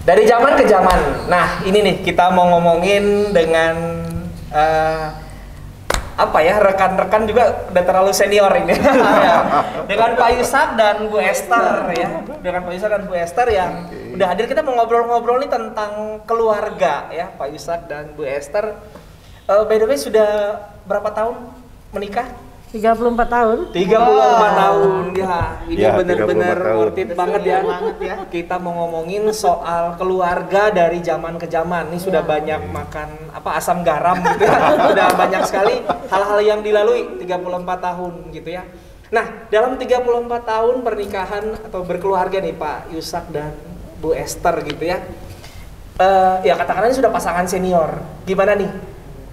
Dari zaman ke zaman. Nah, ini nih kita mau ngomongin dengan apa ya, rekan-rekan juga udah terlalu senior ini. Dengan Pak Yusak dan Bu Esther ya. Dengan Pak Yusak dan Bu Esther yang udah hadir, kita mau ngobrol-ngobrol nih tentang keluarga ya, Pak Yusak dan Bu Esther. By the way, sudah berapa tahun menikah? 34 tahun. 34 tahun ya. Ini Ya, benar-benar 34 tahun. worth it banget ya. Kita mau ngomongin soal keluarga dari zaman ke zaman. Ini sudah banyak makan asam garam gitu ya. Sudah banyak sekali hal-hal yang dilalui 34 tahun gitu ya. Nah, dalam 34 tahun pernikahan atau berkeluarga nih Pak Yusak dan Bu Esther gitu ya. Ya katakanlah ini sudah pasangan senior. Gimana nih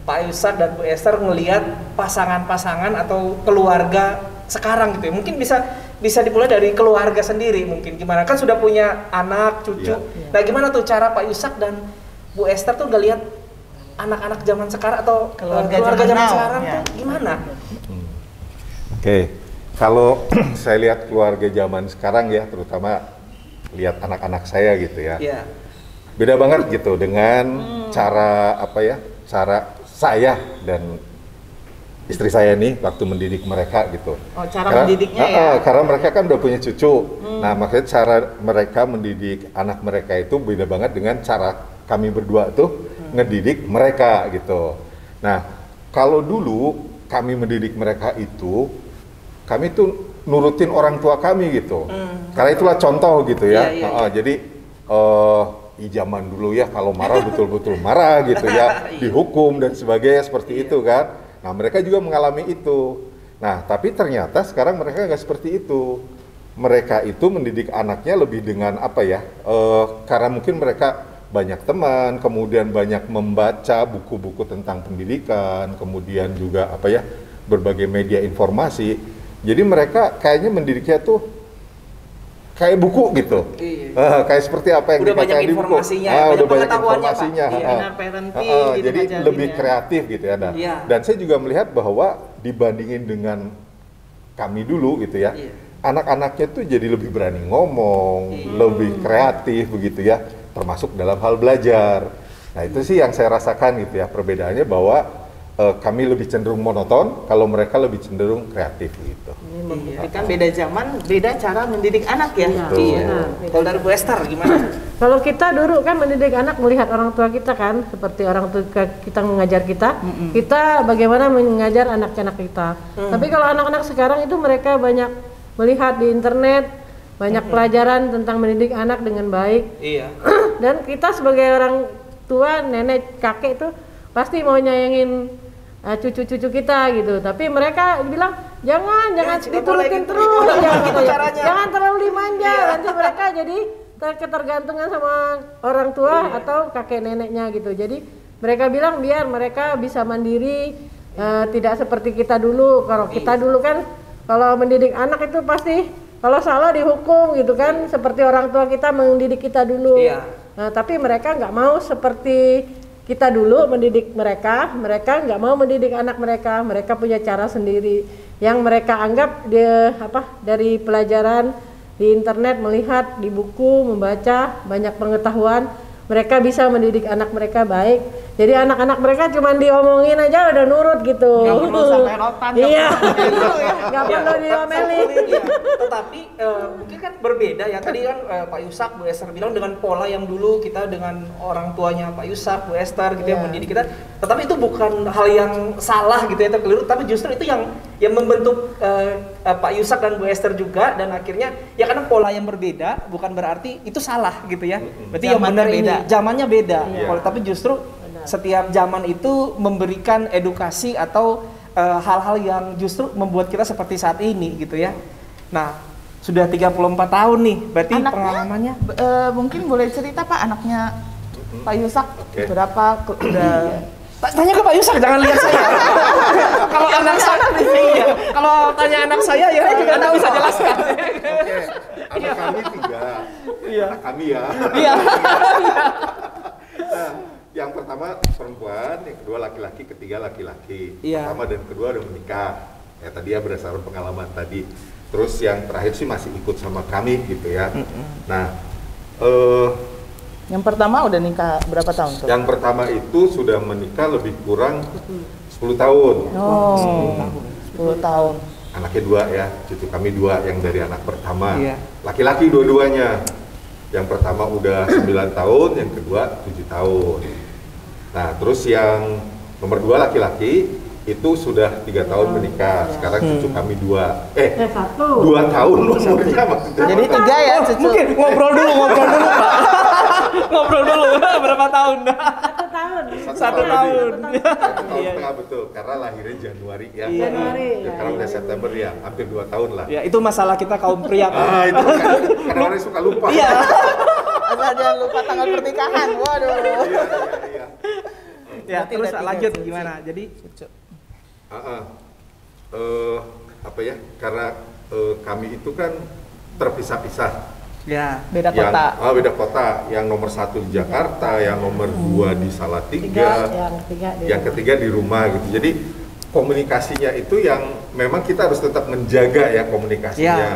Pak Yusak dan Bu Esther ngelihat pasangan-pasangan atau keluarga sekarang gitu ya? Mungkin bisa dimulai dari keluarga sendiri mungkin. Gimana? Kan sudah punya anak, cucu. Nah gimana tuh cara Pak Yusak dan Bu Esther tuh ngelihat anak-anak zaman sekarang atau keluarga zaman sekarang tuh gimana? Oke, kalau saya lihat keluarga zaman sekarang ya, terutama lihat anak-anak saya gitu ya. Beda banget gitu dengan cara cara saya dan istri saya nih waktu mendidik mereka gitu. Oh, cara mendidiknya ya? Karena mereka kan udah punya cucu. Nah, makanya cara mereka mendidik anak mereka itu beda banget dengan cara kami berdua tuh ngedidik mereka gitu. Nah, kalau dulu kami mendidik mereka itu, kami tuh nurutin orang tua kami gitu. Karena itulah contoh gitu ya. Jadi zaman dulu ya kalau marah betul-betul marah gitu ya, dihukum dan sebagainya seperti itu kan. Nah mereka juga mengalami itu. Nah tapi ternyata sekarang mereka nggak seperti itu. Mereka itu mendidik anaknya lebih dengan karena mungkin mereka banyak teman, kemudian banyak membaca buku-buku tentang pendidikan, kemudian juga berbagai media informasi. Jadi mereka kayaknya mendidiknya tuh kayak buku gitu, kayak seperti apa yang udah banyak informasinya, udah banyak informasinya, gitu, jadi lebih kreatif gitu ya. Dan saya juga melihat bahwa dibandingin dengan kami dulu gitu ya, anak-anaknya tuh jadi lebih berani ngomong, lebih kreatif begitu ya, termasuk dalam hal belajar. Nah itu sih yang saya rasakan gitu ya, perbedaannya bahwa kami lebih cenderung monoton, kalau mereka lebih cenderung kreatif gitu. Kan beda zaman, beda cara mendidik anak ya. Kalau dari Bu Esther gimana? Kalau kita dulu kan mendidik anak melihat orang tua kita kan, seperti orang tua kita mengajar kita, kita bagaimana mengajar anak-anak kita. Tapi kalau anak-anak sekarang itu mereka banyak melihat di internet, banyak pelajaran tentang mendidik anak dengan baik. Dan kita sebagai orang tua, nenek, kakek itu pasti mau nyayangin cucu-cucu kita gitu, tapi mereka bilang jangan diturutin terus, jangan terlalu dimanja, nanti mereka jadi ketergantungan sama orang tua atau kakek neneknya gitu. Jadi mereka bilang biar mereka bisa mandiri, tidak seperti kita dulu. Kalau kita dulu kan kalau mendidik anak itu pasti kalau salah dihukum gitu kan, seperti orang tua kita mendidik kita dulu. Tapi mereka nggak mau seperti kita dulu mendidik mereka nggak mau mendidik anak mereka punya cara sendiri yang mereka anggap dari pelajaran di internet, melihat di buku, membaca banyak pengetahuan, mereka bisa mendidik anak mereka baik. Jadi anak-anak mereka cuma diomongin aja udah nurut gitu. Nggak perlu sampai rotan. Nggak perlu diomelin. Tetapi mungkin kan berbeda ya. Tadi kan Pak Yusak, Bu Esther bilang dengan pola yang dulu kita dengan orang tuanya Pak Yusak, Bu Esther gitu yang mendidik kita. Tetapi itu bukan hal yang salah gitu ya, atau keliru. Tapi justru itu yang membentuk Pak Yusak dan Bu Esther juga. Dan akhirnya ya karena pola yang berbeda bukan berarti itu salah gitu ya. Berarti yang benar ini zamannya beda. Tapi justru setiap zaman itu memberikan edukasi atau hal-hal yang justru membuat kita seperti saat ini gitu ya. Nah, sudah 34 tahun nih, berarti anaknya, pengalamannya mungkin boleh cerita Pak, anaknya Pak Yusak berapa udah tanya ke Pak Yusak, jangan lihat saya. Kalau anak saya kalau tanya anak saya ya juga Anda bisa jelaskan. Anak kami 3. Anak kami ya. Yang pertama perempuan, yang kedua laki-laki, ketiga laki-laki. Pertama dan kedua udah menikah. Ya tadi ya berdasarkan pengalaman tadi. Terus yang terakhir sih masih ikut sama kami gitu ya. Nah, Yang pertama udah nikah berapa tahun tuh? Yang pertama itu sudah menikah lebih kurang 10 tahun. Oh, 10 tahun. Anaknya 2 ya, cucu kami 2 yang dari anak pertama. Iya. Laki-laki dua-duanya. Yang pertama udah 9 tahun, yang kedua 7 tahun. Nah, terus yang nomor 2 laki-laki itu sudah 3 tahun menikah. Sekarang cucu kami 2 tahun umurnya maksudnya. Jadi 3 ya cucu. Mungkin ngobrol dulu Pak. Ngobrol dulu berapa tahun? 1 tahun. 1 tahun. 1 tahun setengah betul, karena lahirnya Januari ya. Januari, Ya, sekarang udah September ya, hampir 2 tahun lah. Ya itu masalah kita kaum pria Pak. Itu kan kadang-kadang suka lupa. Iya. Asal jangan lupa tanggal pernikahan. Waduh. Iya. Ya Berarti terus udah 3 lanjut cucu. gimana? Jadi Apa ya? Karena kami itu kan terpisah-pisah. ya Beda kota. Beda kota. Yang nomor 1 di Jakarta, yang nomor 2 di Salatiga, yang ketiga di rumah gitu. Jadi komunikasinya itu yang memang kita harus tetap menjaga ya komunikasinya. Ya.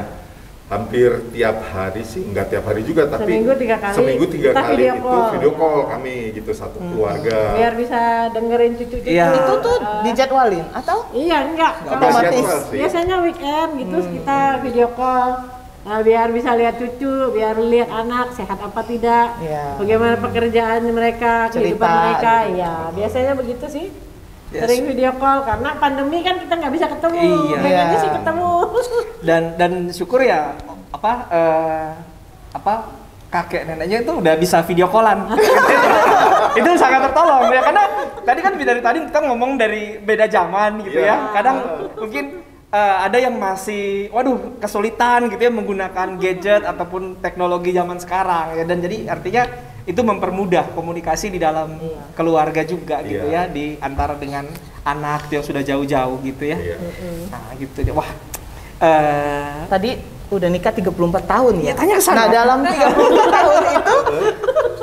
Hampir tiap hari sih, enggak tiap hari juga, tapi Seminggu 3 kali. seminggu 3 Kita kali video itu call. video call kami gitu, satu keluarga. Biar bisa dengerin cucu-cucu. Iya. Itu tuh dijadwalin atau? Iya, enggak. Otomatis. jadwal sih. Biasanya weekend gitu kita video call. Nah, biar bisa lihat cucu, biar lihat anak sehat apa tidak, Iya. bagaimana pekerjaan mereka, kehidupan Cerita, mereka. gitu. Iya, biasanya begitu sih. Yes. Sering video call karena pandemi kan kita nggak bisa ketemu. Iya. Pengennya Iya. sih ketemu. dan syukur ya kakek neneknya itu udah bisa video callan. Itu sangat tertolong ya, karena tadi kan dari tadi kita ngomong dari beda zaman gitu Iya. ya. Kadang mungkin ada yang masih kesulitan gitu ya menggunakan gadget ataupun teknologi zaman sekarang ya, dan jadi artinya itu mempermudah komunikasi di dalam keluarga juga gitu Iya. ya, di antara dengan anak yang sudah jauh-jauh gitu ya. Iya. Nah gitu ya. Wah. Tadi udah nikah 34 tahun ya? Iya, tanya ke sana. Nah, dalam 34 tahun itu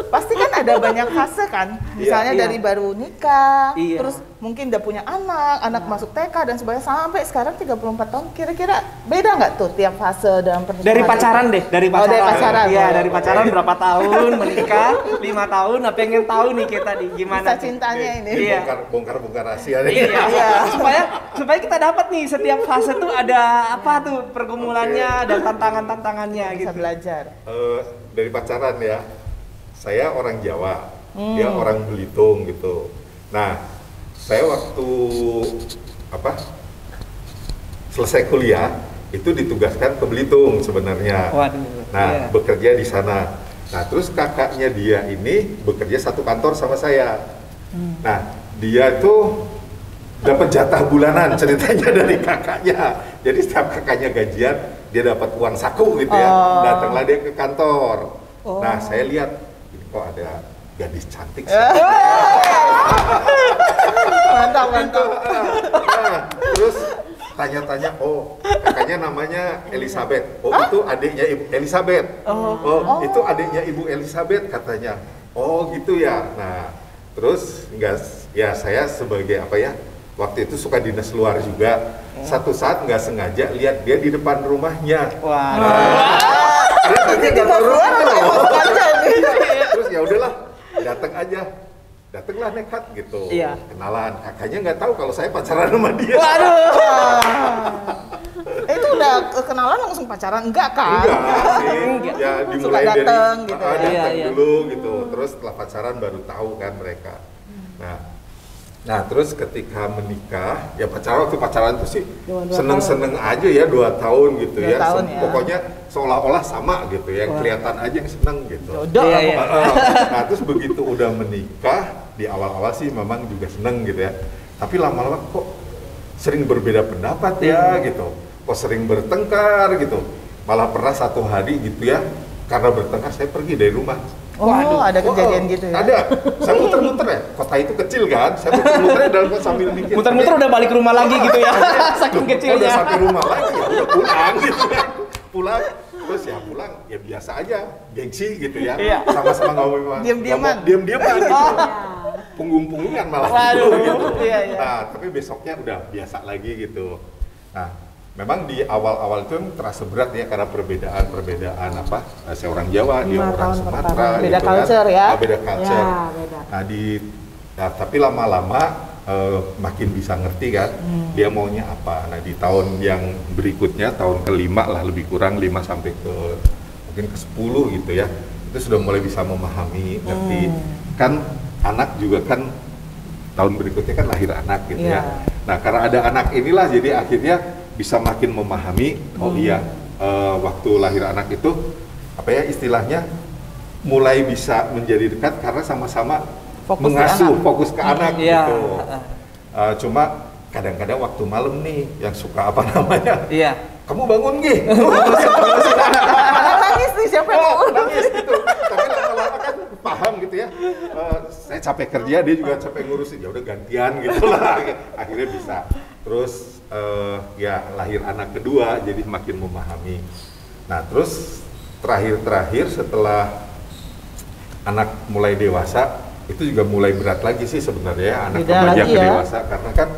pasti kan ada banyak fase kan? Misalnya Iya. dari baru nikah, Iya. terus mungkin udah punya anak masuk TK dan sebagainya, sampai sekarang 34 tahun, kira-kira beda nggak tuh tiap fase dalam pernikahan? Dari pacaran deh, dari pacaran. dari pacaran. Iya, Oh. dari pacaran berapa tahun, menikah 5 tahun. Nah, pengen tahu nih kita nih gimana. Kisah tuh. cintanya ini. Iya. Bongkar rahasia nih. Iya. supaya kita dapat nih setiap fase tuh ada apa tuh pergumulannya dan tantangannya Bisa gitu. belajar. Dari pacaran ya, saya orang Jawa, dia orang Belitung gitu. Nah, saya waktu selesai kuliah itu ditugaskan ke Belitung sebenarnya. Waduh. Nah, Iya. bekerja di sana. Nah, terus kakaknya dia ini bekerja satu kantor sama saya. Nah, dia tuh dapat jatah bulanan ceritanya dari kakaknya. Jadi setiap kakaknya gajian, dia dapat uang saku gitu ya. Datanglah dia ke kantor. Nah, saya lihat ini kok ada gadis cantik sih. Mantap. Nah, terus tanya-tanya, oh kakaknya namanya Elizabeth. Oh itu adiknya Ibu Elizabeth. Oh itu adiknya Ibu Elizabeth katanya. Oh gitu ya. Nah terus ya saya sebagai waktu itu suka dinas luar juga. Satu saat nggak sengaja lihat dia di depan rumahnya. Wah. Dia nggak tahu rumahnya loh. Terus ya udahlah, datanglah nekat gitu. Iya. Kenalan, kakaknya nggak tahu kalau saya pacaran sama dia. Waduh. Itu udah kenalan langsung pacaran? Enggak kan? Enggak sih, ya dimulai Suka dateng dari gitu. datang Iya. dulu gitu. Terus setelah pacaran baru tahu kan mereka. Nah terus ketika menikah, ya waktu pacaran itu sih seneng-seneng aja ya 2 tahun gitu 2 ya. tahun ya. Pokoknya seolah-olah sama gitu ya, kelihatan aja yang seneng gitu. Jodoh Iya, lah iya. pokoknya. Nah terus begitu udah menikah, di awal-awal sih memang juga seneng gitu ya. Tapi lama-lama kok sering berbeda pendapat ya gitu. Kok sering bertengkar gitu. Malah pernah satu hari gitu ya, karena bertengkar saya pergi dari rumah. Oh, ada kejadian gitu ya? Ada. Saya muter-muter ya. Kota itu kecil kan. Saya muter-muter dalam sambil mikir. Muter-muter udah balik rumah lagi gitu ya. Saking Udah kecilnya. sampai rumah lagi ya udah pulang gitu kan. Pulang terus ya pulang ya biasa aja, gengsi gitu ya. Iya. Sama-sama ngomong Diam-diaman. Diam-diaman gitu. Punggung-punggungan malah Waduh. gitu. Iya, iya. Nah, tapi besoknya udah biasa lagi gitu. Nah, memang di awal-awal itu terasa berat ya karena perbedaan apa, saya orang Jawa, dia 5 orang tahun Sumatera, pertama. Beda gitu culture kan. ya? Beda culture. Ya, beda. Nah tapi lama-lama makin bisa ngerti kan, dia maunya apa. Nah di tahun yang berikutnya, tahun ke-5 lah lebih kurang 5 sampai ke mungkin ke-10 gitu ya, itu sudah mulai bisa memahami, ngerti. Kan anak juga kan tahun berikutnya kan lahir anak gitu ya. Nah karena ada anak inilah jadi akhirnya bisa makin memahami. Oh iya, waktu lahir anak itu apa ya istilahnya mulai bisa menjadi dekat karena sama-sama fokus ke anak gitu. Cuma kadang-kadang waktu malam nih yang suka apa namanya? Iya. Kamu bangun gih. Anak nangis nih, siapa yang mau Nangis gitu. Tapi lama-lama kan paham gitu ya. Saya capek kerja, dia juga capek ngurusin. Ya udah gantian gitu lah. Akhirnya bisa. Terus ya lahir anak kedua, jadi makin memahami. Nah terus terakhir setelah anak mulai dewasa, itu juga mulai berat lagi sih sebenarnya anak remaja ke dewasa, karena kan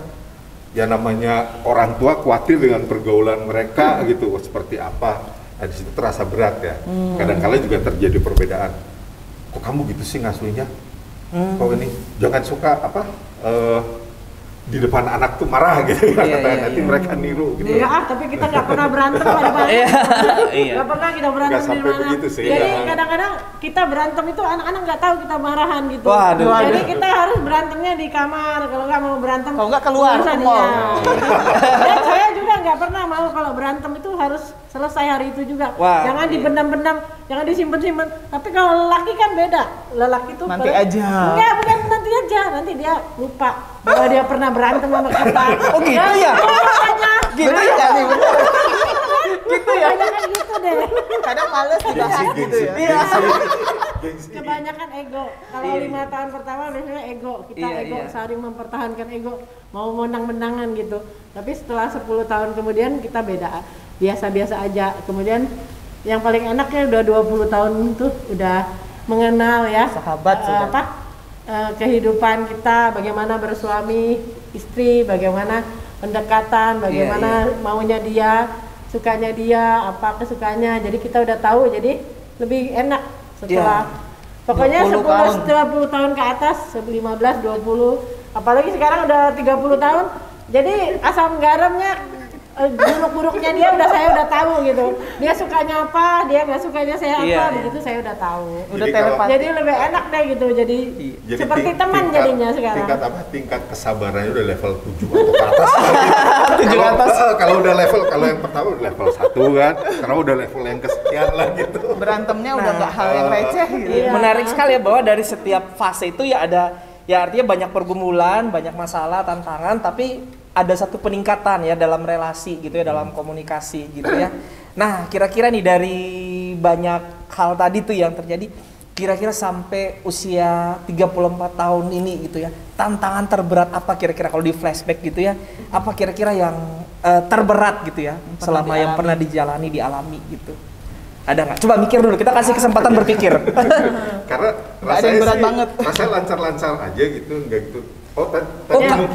ya namanya orang tua khawatir dengan pergaulan mereka gitu seperti apa. Nah, di situ terasa berat ya. Kadang-kala juga terjadi perbedaan. Kok kamu gitu sih ngasuhnya? Kok ini jangan suka apa di depan anak tuh marah gitu ya. Nanti mereka niru gitu. Enggak, tapi kita nggak pernah berantem pada nggak pernah kita berantem Nggak di sampai mana. begitu sih, Jadi ya. kadang-kadang kita berantem itu anak-anak nggak tahu kita marahan gitu. Waduh. Jadi kita harus berantemnya di kamar. Kalau nggak mau berantem, Kalau nggak keluar, urusan ke mall. dia. Dan saya juga nggak pernah mau kalau berantem itu harus selesai hari itu juga. Wah, Jangan iya. dipendam-pendam, jangan disimpan-simpan. Tapi kalau lelaki kan beda. Lelaki itu Nanti aja. Enggak, bukan nanti aja. Nanti dia lupa bahwa dia pernah berantem sama kita. Oh gitu ya? Gitu ya nih, bener. Gitu ya? Kebanyakan gitu deh. Kadang males dibahas gitu ya. Iya. Kebanyakan ego. Kalau 5 tahun pertama biasanya ego. Kita ego saling mempertahankan ego. Mau menang-menangan gitu. Tapi setelah 10 tahun kemudian kita beda. Biasa-biasa aja. Kemudian yang paling enaknya udah 20 tahun tuh udah mengenal ya. Sahabat sudah. Kehidupan kita, bagaimana bersuami istri, bagaimana pendekatan, bagaimana maunya dia, sukanya dia, apa kesukaannya. Jadi kita udah tahu, jadi lebih enak setelah pokoknya 10 tahun ke atas, 15, 20, apalagi sekarang udah 30 tahun. Jadi asam garamnya buruk-buruknya dia saya udah tahu gitu. Dia sukanya apa, dia nggak sukanya saya apa, begitu saya udah tahu. Udah Jadi telepati. Jadi lebih enak deh gitu. Jadi seperti teman jadinya sekarang. Tingkat kesabarannya udah level 7 atau ke atas. 7 ke atas. Kalau udah level, kalau yang pertama udah level 1 kan, karena udah level yang kesekian lah gitu. Berantemnya udah nggak hal yang receh gitu. Iya. Menarik sekali ya bahwa dari setiap fase itu ya artinya banyak pergumulan, banyak masalah, tantangan, tapi ada satu peningkatan ya dalam relasi gitu ya, dalam komunikasi gitu ya. Nah, kira-kira nih dari banyak hal tadi tuh yang terjadi, kira-kira sampai usia 34 tahun ini gitu ya, tantangan terberat apa kira-kira kalau di flashback gitu ya? Apa kira-kira yang terberat gitu ya selama yang pernah dialami gitu? Ada nggak? Coba mikir dulu, kita kasih kesempatan berpikir. Karena Nggak ada yang berat banget. rasanya lancar-lancar aja gitu, enggak gitu.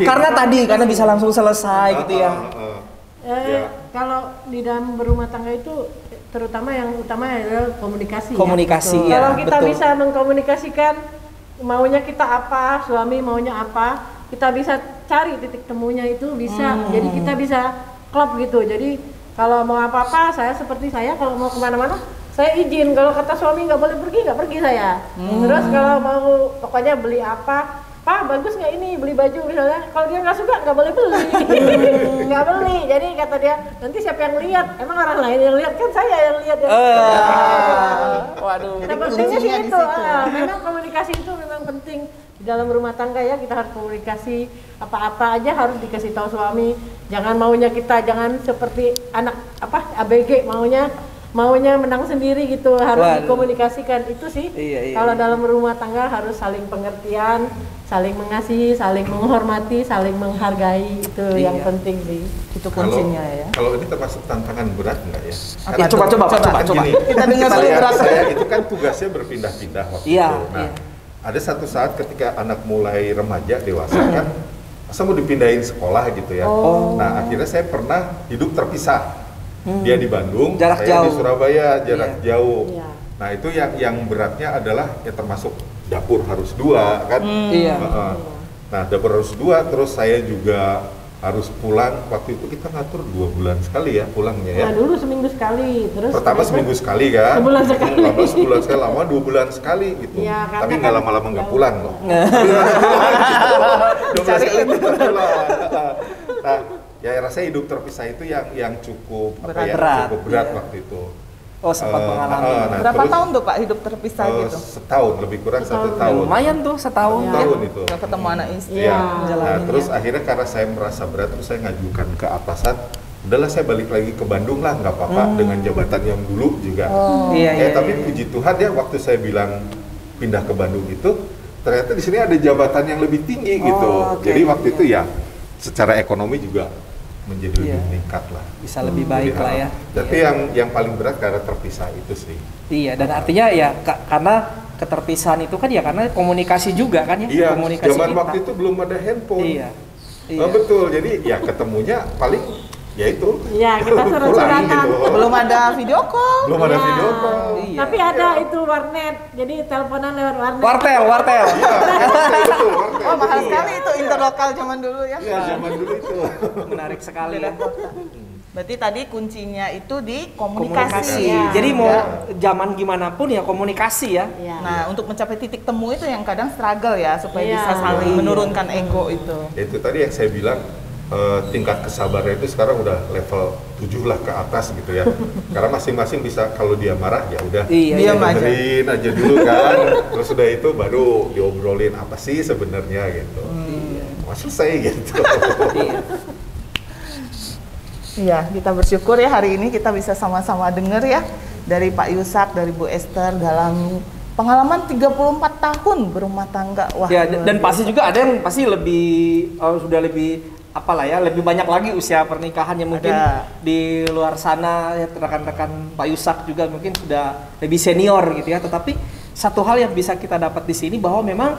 Karena bisa langsung selesai gitu ya. Kalau di dalam berumah tangga itu terutama yang utama adalah komunikasi. Komunikasi, ya. ya, Kalau kita betul. bisa mengkomunikasikan maunya kita apa, suami maunya apa, kita bisa cari titik temunya itu bisa. Jadi kita bisa klop gitu. Jadi kalau mau apa-apa seperti saya kalau mau kemana-mana saya izin. Kalau kata suami nggak boleh pergi, nggak pergi saya. Terus kalau mau pokoknya beli apa, Pak bagus nggak ini beli baju misalnya, kalau dia nggak suka nggak boleh beli. Nggak beli. Jadi kata dia nanti siapa yang lihat, emang orang lain yang lihat, kan saya yang lihat ya. Waduh. Sepertinya sih kuncinya di itu. situ. Memang komunikasi itu memang penting di dalam rumah tangga ya. Kita harus komunikasi, apa-apa aja harus dikasih tahu suami. Jangan maunya kita, jangan seperti anak ABG maunya menang sendiri gitu. Harus dikomunikasikan itu sih. Iya. Kalau dalam rumah tangga harus saling pengertian, saling mengasihi, saling menghormati, saling menghargai, itu yang penting sih. Itu kuncinya ya. Kalau ini termasuk tantangan berat enggak ya? Ya, coba. Gini, Kita dengar dulu berat. saya itu kan tugasnya berpindah-pindah waktu Iya, itu. Nah, iya. ada satu saat ketika anak mulai remaja dewasa kan, masa mau dipindahin sekolah gitu ya. Nah akhirnya saya pernah hidup terpisah. Dia di Bandung, Jarak saya di jauh. Surabaya, jarak jauh. Iya. Nah itu yang beratnya adalah ya termasuk dapur harus 2 kan. Iya. Nah dapur harus 2, terus saya juga harus pulang. Waktu itu kita ngatur 2 bulan sekali ya pulangnya ya. Nah dulu seminggu sekali, terus Pertama seminggu sekali kan. Sebulan sekali. Lama sebulan sekali, lama 2 bulan sekali gitu. Iya, karena Tapi kan nggak lama-lama nggak jauh. pulang loh. 12 kali nggak pulang. Nah, ya rasanya hidup terpisah itu yang cukup Berat. cukup berat Iya. waktu itu. Oh, sempat mengalami. Nah, Berapa terus, tahun tuh Pak hidup terpisah gitu? Setahun, lebih kurang 1 tahun. Lumayan tuh setahun. Iya. Tahun itu. Nggak ketemu anak istri. Iya. Iya. Nah, Jalaninnya. terus akhirnya karena saya merasa berat, terus saya ngajukan ke atasan, udahlah saya balik lagi ke Bandung lah, nggak apa-apa dengan jabatan yang dulu juga. Iya, Tapi puji Tuhan ya waktu saya bilang pindah ke Bandung itu, ternyata di sini ada jabatan yang lebih tinggi gitu. oke. Jadi waktu itu ya secara ekonomi juga menjadi Iya. lebih meningkat lah. Bisa lebih baik Jadi, lah ya. Tapi yang paling berat karena terpisah itu sih. Iya, dan artinya ya karena keterpisahan itu kan ya karena komunikasi juga kan ya. Iya, Komunikasi zaman kita. waktu itu belum ada handphone. Iya. Oh, betul, jadi ya ketemunya paling ya itu. Iya, kita pulang surat-suratan. gitu. Belum ada video call. Belum ada Iya. video call. Iya. Tapi ada itu warnet, jadi teleponan lewat warnet. Wartel. Iya, betul, wartel. Oh mahal sekali itu interlokal zaman dulu ya. Iya, zaman dulu itu. Menarik sekali Beda ya. kota. Berarti tadi kuncinya itu di Komunikasi. komunikasi. Iya. Jadi mau Ya. zaman gimana pun ya komunikasi ya. Iya. Nah, untuk mencapai titik temu itu yang kadang struggle ya supaya Iya. bisa saling Iya. menurunkan ego itu. Ya, itu tadi yang saya bilang tingkat kesabaran itu sekarang udah level 7 lah ke atas gitu ya. Karena masing-masing bisa kalau dia marah ya udah Iya, Diam iya. aja. dengerin aja dulu kan. Terus udah itu baru diobrolin apa sih sebenarnya gitu. Wah, selesai gitu. Iya. Iya, kita bersyukur ya hari ini kita bisa sama-sama dengar ya dari Pak Yusak, dari Bu Esther dalam pengalaman 34 tahun berumah tangga. Wah. Ya, luar dan biasa. pasti juga ada yang pasti lebih sudah lebih apalah ya, lebih banyak lagi usia pernikahannya mungkin Ada. di luar sana ya, rekan-rekan Pak Yusak juga mungkin sudah lebih senior gitu ya. Tetapi satu hal yang bisa kita dapat di sini bahwa memang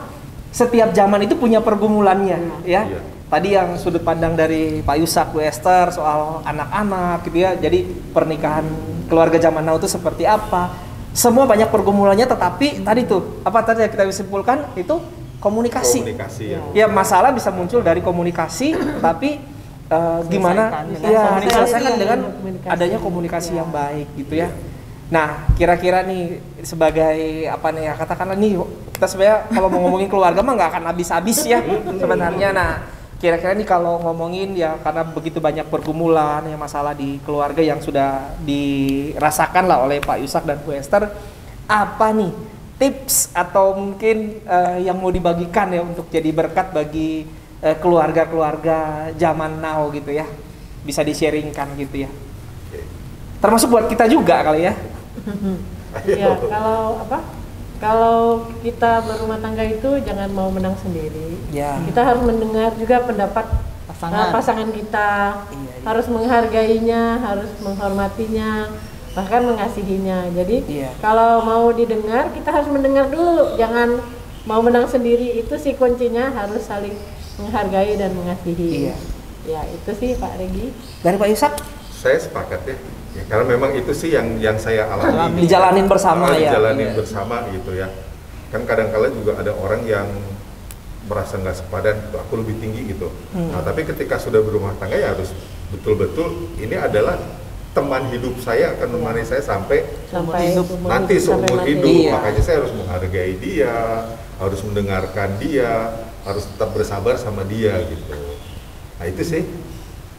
setiap zaman itu punya pergumulannya ya. Iya. Tadi yang sudut pandang dari Pak Yusak, Bu Esther soal anak-anak gitu ya. Jadi pernikahan keluarga zaman now itu seperti apa? Semua banyak pergumulannya, tetapi tadi tuh apa tadi yang kita bisa simpulkan itu komunikasi. Komunikasi ya. Ya masalah bisa muncul dari komunikasi, tapi gimana dengan ya komunikasi. diselesaikan dengan Komunikasi. adanya komunikasi yang baik gitu ya. Nah, kira-kira nih sebagai apa nih ya, katakanlah nih kita sebenarnya kalau mau ngomongin keluarga mah nggak akan habis-habis ya sebenarnya. Nah, kira-kira nih kalau ngomongin ya karena begitu banyak pergumulan ya masalah di keluarga yang sudah dirasakan lah oleh Pak Yusak dan Bu Esther, apa nih tips atau mungkin yang mau dibagikan ya untuk jadi berkat bagi keluarga-keluarga zaman now gitu ya, bisa di-sharingkan gitu ya, termasuk buat kita juga kali ya. Ya, kalau kita berumah tangga itu jangan mau menang sendiri. Ya. Kita harus mendengar juga pendapat pasangan kita, Iya. harus menghargainya, harus menghormatinya, bahkan mengasihinya. Jadi Iya. kalau mau didengar kita harus mendengar dulu, jangan mau menang sendiri. Itu sih kuncinya, harus saling menghargai dan mengasihi. Iya. Ya itu sih Pak Regi. Dari Pak Yusak Saya sepakat ya. Ya, karena memang itu sih yang saya alami. dijalanin bersama ya. Dijalanin Iya. bersama gitu ya. Kan kadang-kala juga ada orang yang merasa nggak sepadan, aku lebih tinggi gitu. Nah, tapi ketika sudah berumah tangga ya harus betul-betul ini adalah teman hidup saya, akan menemani saya sampai nanti seumur mati. hidup. Iya. Makanya saya harus menghargai dia, harus mendengarkan dia, harus tetap bersabar sama dia gitu. Nah itu sih.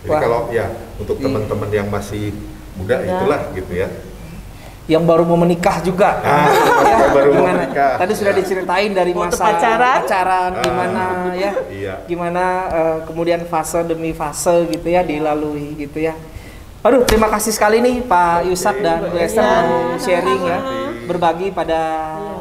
Jadi Wah. kalau ya untuk Iya. teman-teman yang masih muda Muda. itulah gitu ya. Yang baru mau menikah juga. Yang baru mau Gimana? menikah. Tadi sudah Ya. diceritain dari Waktu masa pacaran. gimana ya. Iya. Gimana kemudian fase demi fase gitu ya dilalui gitu ya. Aduh, terima kasih sekali nih Pak Yusak dan Bu Esther Iya, mau sharing ya, sama-sama. berbagi pada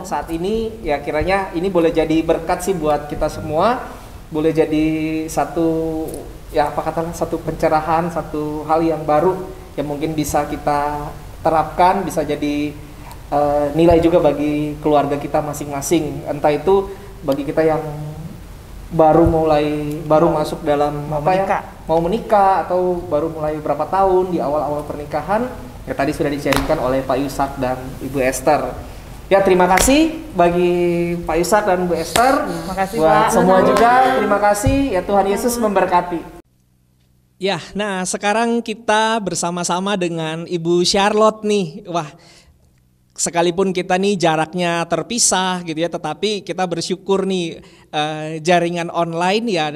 saat ini. Ya kiranya ini boleh jadi berkat sih buat kita semua, boleh jadi satu ya apa katakan satu pencerahan, satu hal yang baru yang mungkin bisa kita terapkan, bisa jadi nilai juga bagi keluarga kita masing-masing. Entah itu bagi kita yang baru masuk dalam menikah. mau menikah atau baru mulai berapa tahun di awal-awal pernikahan, ya tadi sudah diceritakan oleh Pak Yusak dan Ibu Esther. Ya, terima kasih bagi Pak Yusak dan Bu Esther. Terima kasih, buat Pak. semua juga terima kasih, ya Tuhan Yesus memberkati. Ya, nah sekarang kita bersama-sama dengan Ibu Charlotte nih. Wah, sekalipun kita nih jaraknya terpisah gitu ya, tetapi kita bersyukur nih jaringan online ya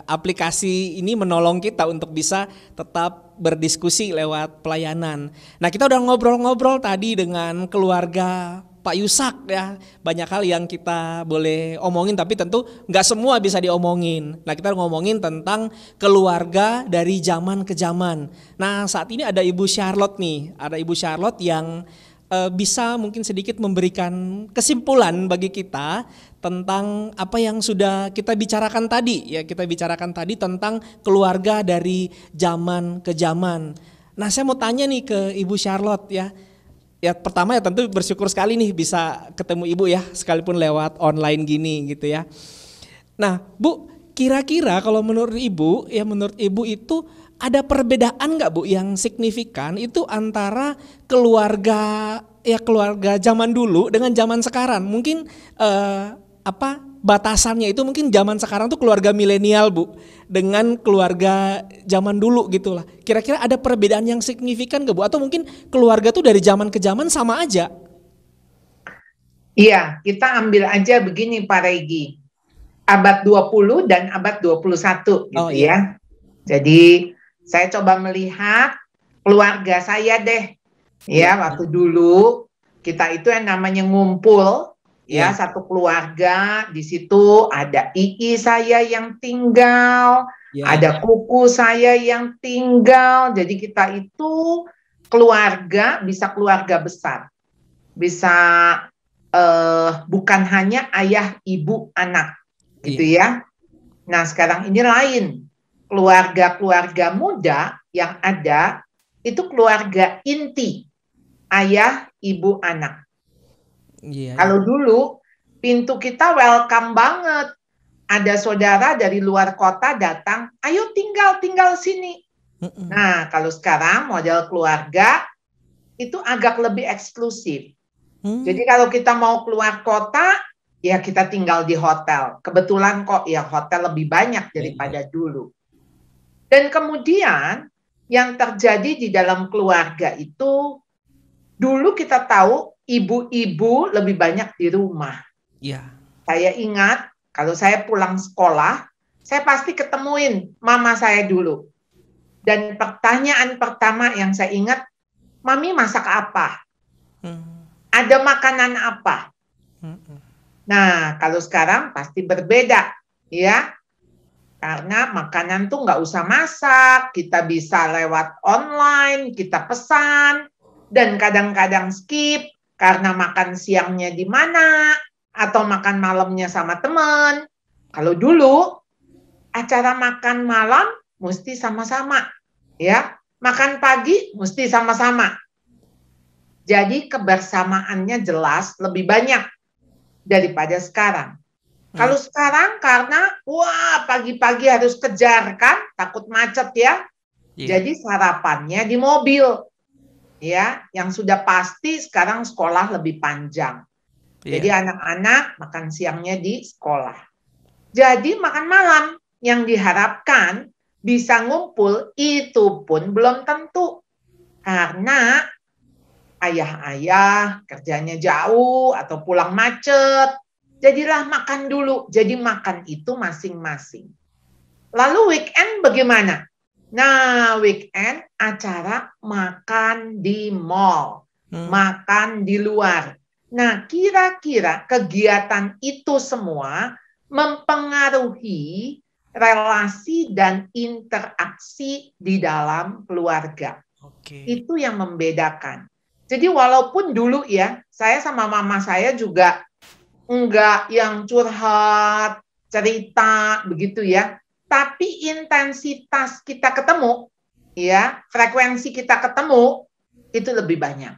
aplikasi ini menolong kita untuk bisa tetap berdiskusi lewat pelayanan. Nah, kita udah ngobrol-ngobrol tadi dengan keluarga Pak Yusak ya, banyak hal yang kita boleh omongin, tapi tentu nggak semua bisa diomongin. Nah, kita ngomongin tentang keluarga dari zaman ke zaman. Nah, saat ini ada Ibu Charlotte nih, ada Ibu Charlotte yang bisa mungkin sedikit memberikan kesimpulan bagi kita tentang apa yang sudah kita bicarakan tadi ya, kita bicarakan tadi tentang keluarga dari zaman ke zaman. Nah, saya mau tanya nih ke Ibu Charlotte ya. Ya, pertama ya tentu bersyukur sekali nih bisa ketemu Ibu ya, sekalipun lewat online gini gitu ya. Nah, Bu, kira-kira kalau menurut Ibu itu ada perbedaan nggak Bu yang signifikan itu antara keluarga zaman dulu dengan zaman sekarang? Mungkin batasannya itu mungkin zaman sekarang tuh keluarga milenial Bu dengan keluarga zaman dulu gitulah. Kira-kira ada perbedaan yang signifikan nggak Bu? Atau mungkin keluarga tuh dari zaman ke zaman sama aja? Iya, kita ambil aja begini Pak Regi. Abad 20 dan abad 21 gitu ya. Jadi saya coba melihat keluarga saya deh. Ya, waktu dulu kita itu yang namanya ngumpul ya, satu keluarga, di situ ada ii saya yang tinggal, ada kuku saya yang tinggal. Jadi kita itu keluarga, bisa keluarga besar. Bisa bukan hanya ayah, ibu, anak gitu ya. Nah, sekarang ini lain. Keluarga-keluarga muda yang ada itu keluarga inti, ayah, ibu, anak. Kalau dulu pintu kita welcome banget, ada saudara dari luar kota datang, ayo tinggal sini. Nah, kalau sekarang model keluarga itu agak lebih eksklusif. Jadi kalau kita mau keluar kota, ya kita tinggal di hotel. Kebetulan kok ya hotel lebih banyak daripada dulu. Dan kemudian yang terjadi di dalam keluarga itu, dulu kita tahu ibu-ibu lebih banyak di rumah. Saya ingat kalau saya pulang sekolah, saya pasti ketemuin mama saya dulu. Dan pertanyaan pertama yang saya ingat, Mami masak apa? Ada makanan apa? Nah, kalau sekarang pasti berbeda, ya. Karena makanan tuh nggak usah masak, kita bisa lewat online, kita pesan, dan kadang-kadang skip karena makan siangnya di mana, atau makan malamnya sama teman. Kalau dulu, acara makan malam mesti sama-sama, ya. Makan pagi mesti sama-sama. Jadi kebersamaannya jelas lebih banyak daripada sekarang. Kalau sekarang karena pagi-pagi harus kejar kan, takut macet ya. Jadi sarapannya di mobil. Ya, yang sudah pasti sekarang sekolah lebih panjang. Jadi anak-anak makan siangnya di sekolah. Jadi makan malam yang diharapkan bisa ngumpul itu pun belum tentu. Karena ayah-ayah kerjanya jauh atau pulang macet. Jadilah makan dulu. Jadi makan itu masing-masing. Lalu weekend bagaimana? Nah, weekend acara makan di mall. Makan di luar. Nah, kira-kira kegiatan itu semua mempengaruhi relasi dan interaksi di dalam keluarga. Itu yang membedakan. Jadi walaupun dulu ya, saya sama mama saya juga enggak yang curhat, cerita, begitu ya. Tapi intensitas kita ketemu, ya, frekuensi kita ketemu, itu lebih banyak.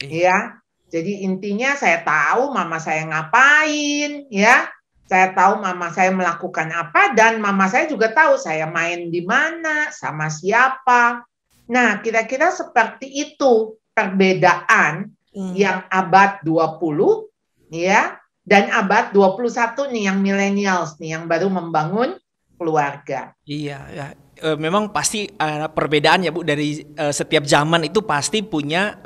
Ya, jadi intinya saya tahu mama saya ngapain, ya. Saya tahu mama saya melakukan apa dan mama saya juga tahu saya main di mana, sama siapa. Nah, kira-kira seperti itu perbedaan yang abad 20 ya dan abad 21 nih yang millennials nih yang baru membangun keluarga. Iya, ya. Memang pasti ada perbedaan ya Bu, dari setiap zaman itu pasti punya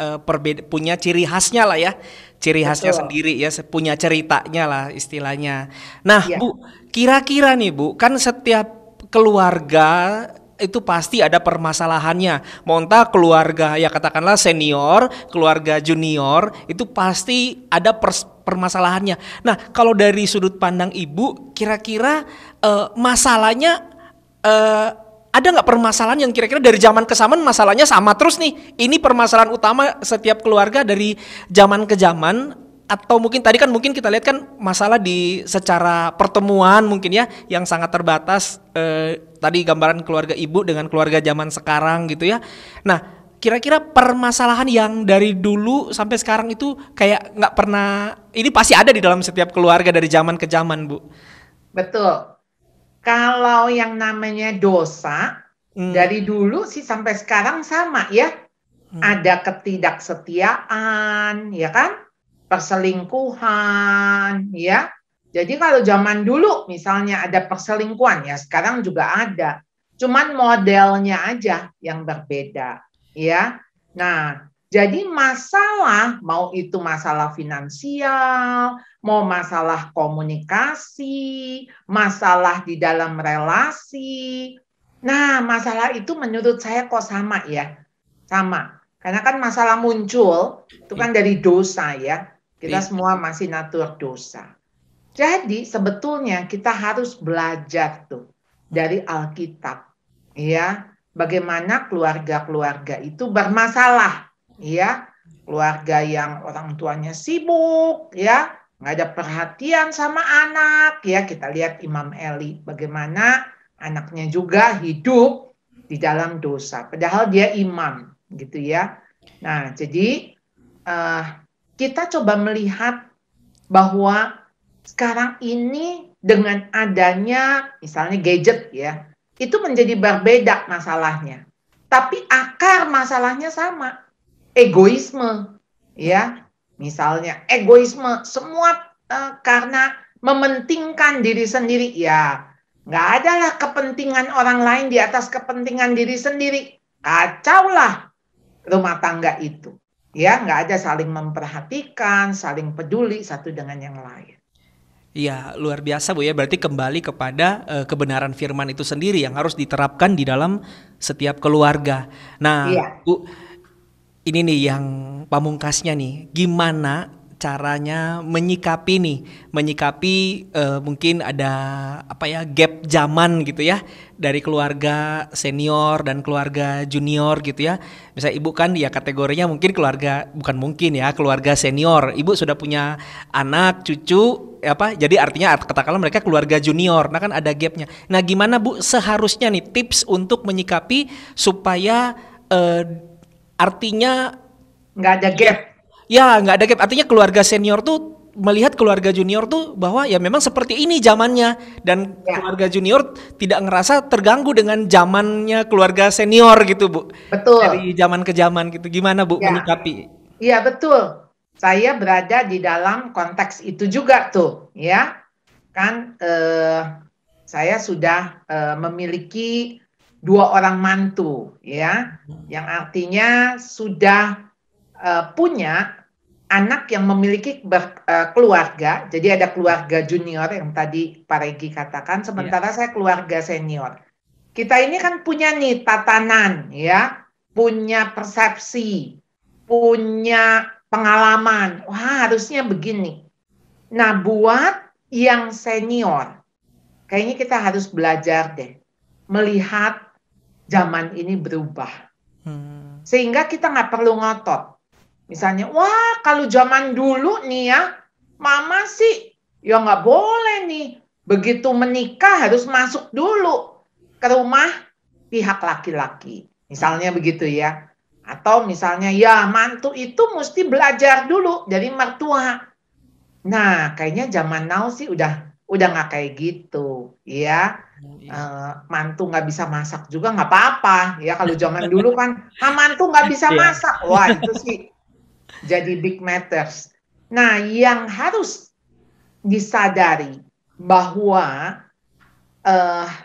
punya ciri khasnya lah ya, ciri khasnya Betul. sendiri ya, punya ceritanya lah istilahnya. Nah Ya. Bu, kira-kira nih Bu, kan setiap keluarga itu pasti ada permasalahannya. Mau entah keluarga ya katakanlah senior, keluarga junior, itu pasti ada permasalahannya. Nah, kalau dari sudut pandang Ibu, kira-kira masalahnya ada nggak permasalahan yang kira-kira dari zaman ke zaman masalahnya sama terus nih? Ini permasalahan utama setiap keluarga dari zaman ke zaman, atau mungkin tadi kan mungkin kita lihat kan masalah di secara pertemuan mungkin ya yang sangat terbatas, tadi gambaran keluarga Ibu dengan keluarga zaman sekarang gitu ya. Nah, kira-kira permasalahan yang dari dulu sampai sekarang itu kayak nggak pernah, ini pasti ada di dalam setiap keluarga dari zaman ke zaman Bu. Betul. Kalau yang namanya dosa, dari dulu sih sampai sekarang sama ya. Ada ketidaksetiaan, ya kan? Perselingkuhan, ya. Jadi kalau zaman dulu misalnya ada perselingkuhan, ya sekarang juga ada. Cuman modelnya aja yang berbeda, ya. Nah, jadi masalah, mau itu masalah finansial, mau masalah komunikasi, masalah di dalam relasi. Nah, masalah itu menurut saya kok sama ya. Sama. Karena kan masalah muncul, itu kan dari dosa ya. Kita semua masih natur dosa. Jadi sebetulnya kita harus belajar tuh dari Alkitab. Ya, bagaimana keluarga-keluarga itu bermasalah. Ya, keluarga yang orang tuanya sibuk, ya, nggak ada perhatian sama anak, ya. Kita lihat Imam Eli, bagaimana anaknya juga hidup di dalam dosa, padahal dia imam, gitu ya. Nah, jadi kita coba melihat bahwa sekarang ini dengan adanya misalnya gadget, ya, itu menjadi berbeda masalahnya. Tapi akar masalahnya sama. Egoisme, ya, misalnya egoisme semua karena mementingkan diri sendiri, ya, nggak ada lah kepentingan orang lain di atas kepentingan diri sendiri, kacau lah rumah tangga itu, ya, nggak ada saling memperhatikan, saling peduli satu dengan yang lain. Iya, luar biasa Bu ya, berarti kembali kepada kebenaran firman itu sendiri yang harus diterapkan di dalam setiap keluarga. Nah, iya. Bu, ini nih yang pamungkasnya nih, gimana caranya menyikapi mungkin ada gap zaman gitu ya, dari keluarga senior dan keluarga junior gitu ya. Misalnya Ibu kan ya kategorinya mungkin keluarga senior. Ibu sudah punya anak, cucu, jadi artinya katakanlah mereka keluarga junior. Nah kan ada gapnya. Nah gimana Bu seharusnya nih tips untuk menyikapi supaya artinya nggak ada gap. Ya nggak ada gap, artinya keluarga senior tuh melihat keluarga junior tuh bahwa ya memang seperti ini zamannya, dan keluarga junior tidak ngerasa terganggu dengan zamannya keluarga senior gitu Bu. Betul. Dari zaman ke zaman gitu, gimana Bu menyikapi? Iya betul. Saya berada di dalam konteks itu juga tuh, ya kan. Saya sudah memiliki 2 orang mantu, ya, yang artinya sudah punya anak yang memiliki keluarga. Jadi ada keluarga junior yang tadi Pak Regi katakan, sementara saya keluarga senior. Kita ini kan punya nih tatanan, ya, punya persepsi, punya pengalaman. Wah, harusnya begini. Nah, buat yang senior, kayaknya kita harus belajar deh melihat zaman ini berubah. Sehingga kita nggak perlu ngotot. Misalnya, wah kalau zaman dulu nih ya, mama sih ya nggak boleh nih. Begitu menikah harus masuk dulu ke rumah pihak laki-laki. Misalnya begitu ya. Atau misalnya ya mantu itu mesti belajar dulu dari mertua. Nah kayaknya zaman now sih udah udah nggak kayak gitu, ya. Mantu nggak bisa masak juga nggak apa-apa, ya. Kalau zaman dulu kan, mantu nggak bisa masak, wah itu sih jadi big matters. Nah, yang harus disadari bahwa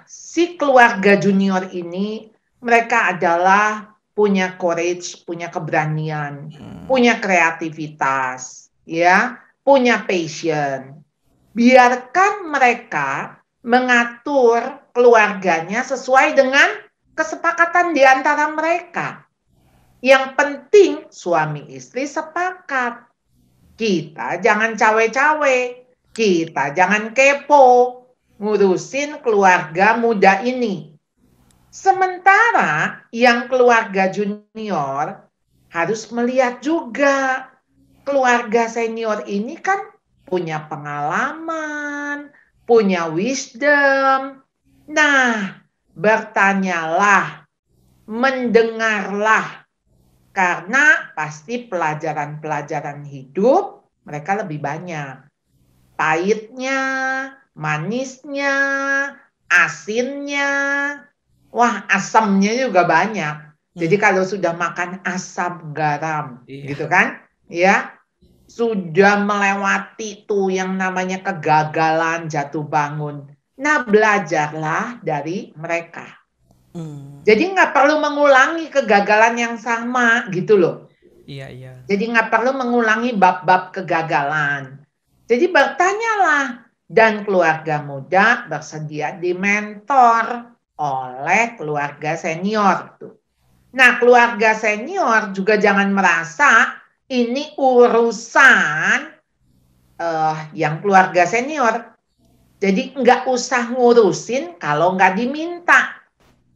si keluarga junior ini mereka adalah punya courage, punya keberanian, punya kreativitas, ya, punya passion. Biarkan mereka mengatur keluarganya sesuai dengan kesepakatan di antara mereka. Yang penting suami istri sepakat. Kita jangan cawe-cawe, kita jangan kepo ngurusin keluarga muda ini. Sementara yang keluarga junior harus melihat juga keluarga senior ini kan punya pengalaman, punya wisdom. Nah, bertanyalah, mendengarlah, karena pasti pelajaran-pelajaran hidup mereka lebih banyak. Pahitnya, manisnya, asinnya, wah asamnya juga banyak. Jadi kalau sudah makan asam garam, gitu kan, ya, sudah melewati tuh yang namanya kegagalan, jatuh bangun. Nah, belajarlah dari mereka. Jadi nggak perlu mengulangi kegagalan yang sama gitu loh. Iya. Jadi nggak perlu mengulangi bab-bab kegagalan. Jadi bertanyalah, dan keluarga muda bersedia dimentor oleh keluarga senior. Nah, keluarga senior juga jangan merasa ini urusan yang keluarga senior. Jadi nggak usah ngurusin kalau nggak diminta.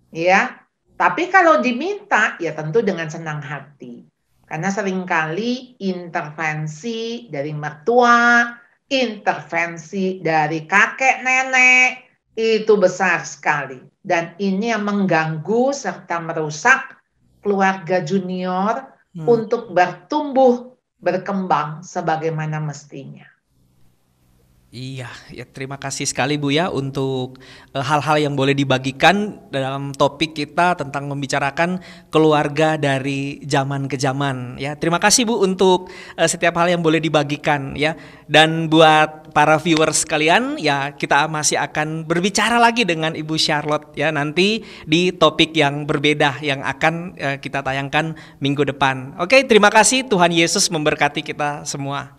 Ya, tapi kalau diminta ya tentu dengan senang hati. Karena seringkali intervensi dari mertua, intervensi dari kakek nenek itu besar sekali. Dan ini yang mengganggu serta merusak keluarga junior untuk bertumbuh, berkembang sebagaimana mestinya. Iya, ya terima kasih sekali Bu ya untuk hal-hal yang boleh dibagikan dalam topik kita tentang membicarakan keluarga dari zaman ke zaman ya. Terima kasih Bu untuk setiap hal yang boleh dibagikan ya. Dan buat para viewers sekalian ya, kita masih akan berbicara lagi dengan Ibu Charlotte ya nanti di topik yang berbeda yang akan kita tayangkan minggu depan. Oke, terima kasih, Tuhan Yesus memberkati kita semua.